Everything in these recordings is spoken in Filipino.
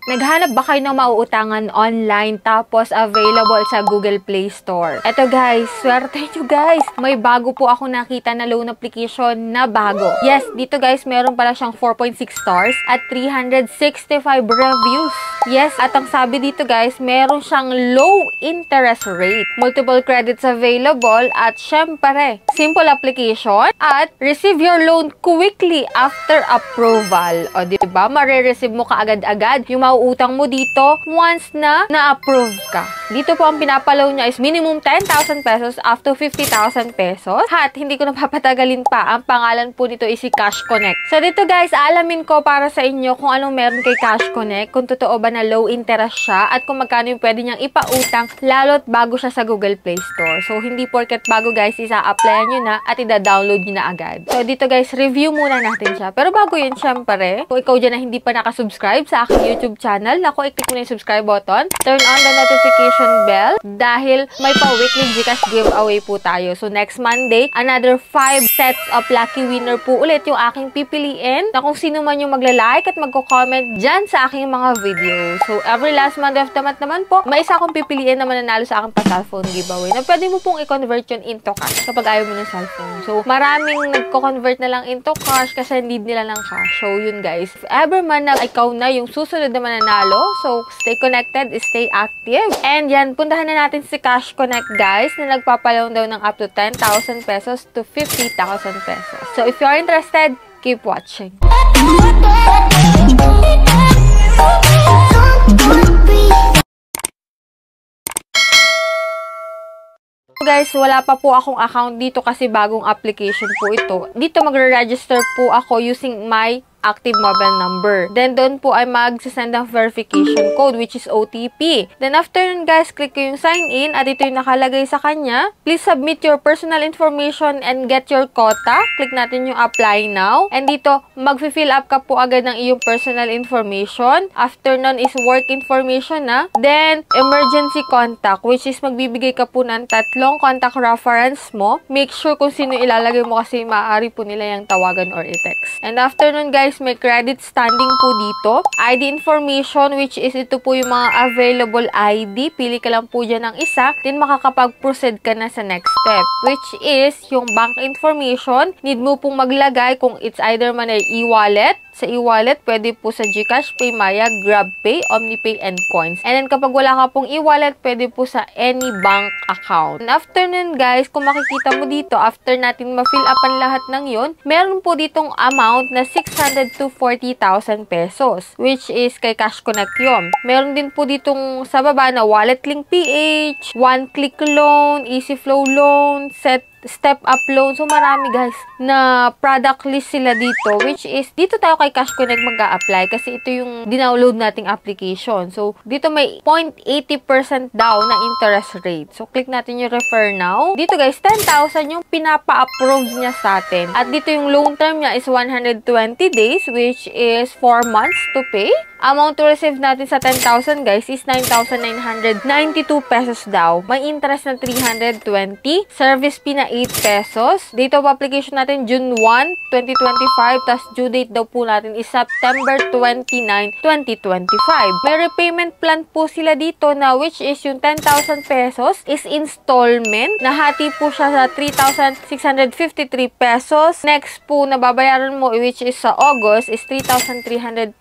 Naghanap ba kayo ng mauutangan online tapos available sa Google Play Store? Eto guys, swerte nyo guys. May bago po ako nakita na loan application na bago. Yes, dito guys, meron pala siyang 4.6 stars at 365 reviews. Yes, at ang sabi dito guys, meron siyang low interest rate, multiple credits available, at syempre, simple application at receive your loan quickly after approval. O diba, marireceive mo kaagad-agad yung mauutang mo dito once na na-approve ka. Dito po ang pinapaloan niya is minimum 10,000 pesos up to 50,000 pesos. At hindi ko napapatagalin pa, ang pangalan po nito is si Cash Connect. So dito guys, alamin ko para sa inyo kung anong meron kay Cash Connect, kung totoo ba na low interest siya, at kung magkano yung pwede niyang ipautang lalo't bago siya sa Google Play Store. So hindi porket bago guys, isa-applyan nyo na at ida-download nyo na agad. So dito guys, review muna natin siya. Pero bago yun, syempre, kung ikaw dyan na hindi pa nakasubscribe sa aking YouTube channel, naku, i-click mo na yung subscribe button, turn on the notification bell dahil may pa-weekly Gcash giveaway po tayo. So next Monday, another 5 sets of lucky winner po ulit yung aking pipiliin na kung sino man yung magla-like at magko-comment dyan sa aking mga video. So every last Monday of the month naman po, may isa akong pipiliin na mananalo sa aking pa-cellphone giveaway na pwede mo pong i-convert yun into cash kapag ayaw mo ng cellphone. So maraming nagko-convert na lang into cash kasi need nila ng cash. So yun guys, if ever man na ikaw na yung susunod na mananalo, so stay connected, stay active. And yan, puntahan na natin si Cash Connect guys na nagpapalaw daw ng up to 10,000 pesos to 50,000 pesos. So if you're interested, keep watching. Guys, wala pa po akong account dito kasi bagong application po ito. Dito magre-register po ako using my active mobile number. Then, doon po ay mag-send ng verification code, which is OTP. Then, after nun guys, click ko yung sign in at ito yung nakalagay sa kanya. Please submit your personal information and get your quota. Click natin yung apply now. And dito, mag-fill up ka po agad ng iyong personal information. After nun is work information na. Then, emergency contact, which is magbibigay ka po ng 3 contact reference mo. Make sure kung sino ilalagay mo kasi maaari po nila yung tawagan or i-text. And after nun guys, may credit standing po dito. ID information, which is ito po yung mga available ID. Pili ka lang po dyan ng isa. Then makakapag-proceed ka na sa next step, which is yung bank information. Need mo pong maglagay kung it's either man ay e-wallet. Sa e-wallet, pwede po sa Gcash, Paymaya, GrabPay, OmniPay, and Coins. And then kapag wala ka pong e-wallet, pwede po sa any bank account. And after nun guys, kung makikita mo dito, after natin ma-fill up ang lahat ng yun, meron po ditong amount na 600 to 40,000 pesos, which is kay Cash Connect yun. Meron din po ditong sa baba na Wallet Link PH, One Click Loan, Easy Flow Loan, Step Up Loan. So, marami guys na product list sila dito, which is, dito tayo kay Cash Connect mag-a-apply kasi ito yung dinownload nating application. So, dito may 0.80% daw na interest rate. So, click natin yung refer now. Dito guys, 10,000 yung pinapa-approve niya sa atin. At dito yung loan term niya is 120 days, which is 4 months to pay. Amount to receive natin sa 10,000 guys is 9,992 pesos daw. May interest na 320. Service fee na 8 pesos. Date of application natin June 1, 2025. Tas due date daw po natin is September 29, 2025. May repayment plan po sila dito na which is yung 10,000 pesos is installment. Nahati po siya sa 3,653 pesos. Next po na babayaran mo which is sa August is 3,333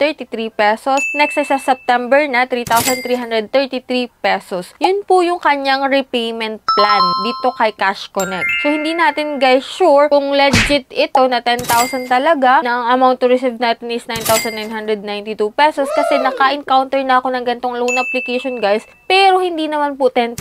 pesos. Next ay sa September na 3,333 pesos. Yun po yung kanyang repayment plan dito kay Cash Connect. So, hindi natin guys sure kung legit ito na 10,000 talaga na ang amount to receive natin is 9,992 pesos kasi naka-encounter na ako ng gantong loan application guys. Pero hindi naman po 10,000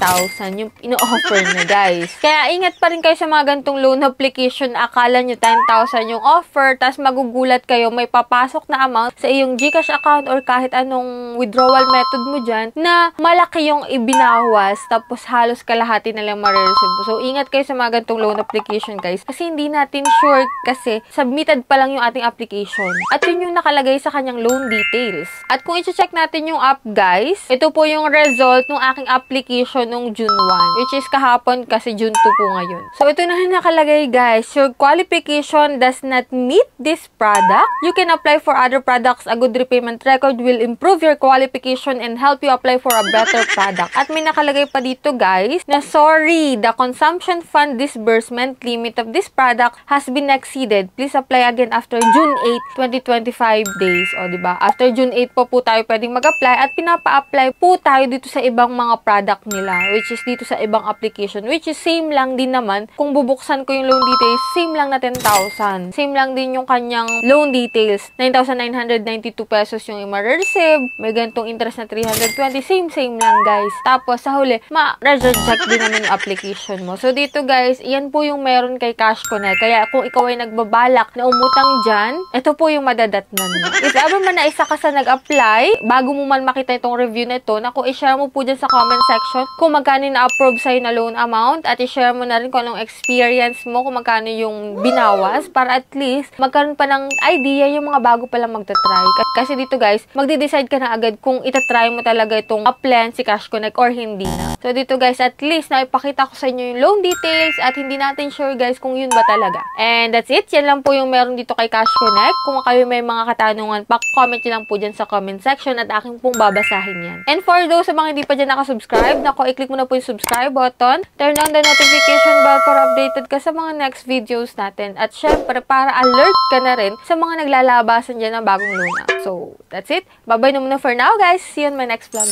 yung ino-offer na guys. Kaya ingat pa rin kayo sa mga gantong loan application. Akala nyo 10,000 yung offer, tas magugulat kayo may papasok na amount sa iyong Gcash account or kahit anong withdrawal method mo dyan na malaki yung ibinawas tapos halos kalahati na lang ma-receive. So, ingat kayo sa mga itong loan application guys. Kasi hindi natin sure kasi submitted pa lang yung ating application. At yun yung nakalagay sa kanyang loan details. At kung i-check natin yung app guys, ito po yung result ng aking application nung June 1. Which is kahapon kasi June 2 po ngayon. So ito na nakalagay guys. Your qualification does not meet this product. You can apply for other products. A good repayment record will improve your qualification and help you apply for a better product. At may nakalagay pa dito guys na sorry, the consumption fund disbursement limit of this product has been exceeded. Please apply again after June 8, 2025 days. O diba? After June 8 po tayo pwedeng mag-apply at pinapa-apply po tayo dito sa ibang mga product nila, which is dito sa ibang application, which is same lang din naman. Kung bubuksan ko yung loan details, same lang na 10,000. Same lang din yung kanyang loan details. 9,992 pesos yung i-receive. May gantong interest na 320. Same lang guys. Tapos sa huli, ma-reject din naman yung application mo. So dito guys, yan po yung meron kay Cash Connect. Kaya kung ikaw ay nagbabalak na umutang dyan, ito po yung madadatnan mo. If ever man na isa ka sa nag-apply, bago mo man makita itong review na ito, naku, i-share mo po dyan sa comment section kung magkano na-approve sa'yo na loan amount at i-share mo na rin kung anong experience mo, kung magkano yung binawas para at least magkaroon pa ng idea yung mga bago pa lang magta-try. Kasi dito guys, magde-decide ka na agad kung itatry mo talaga itong apply si Cash Connect or hindi na. So dito guys, at least naipakita ko sa inyo yung loan details at hindi natin sure guys kung yun ba talaga. And that's it. Yan lang po yung meron dito kay Cash Connect. Kung kayo may mga katanungan, comment nyo lang po dyan sa comment section at aking pong babasahin yan. And for those sa mga hindi pa dyan nakasubscribe, nako, i-click mo na po yung subscribe button. Turn on the notification bell para updated ka sa mga next videos natin. At syempre, para alert ka na rin sa mga naglalabasan dyan ng bagong loan. So, that's it. Bye-bye na muna for now guys. See you on my next vlog.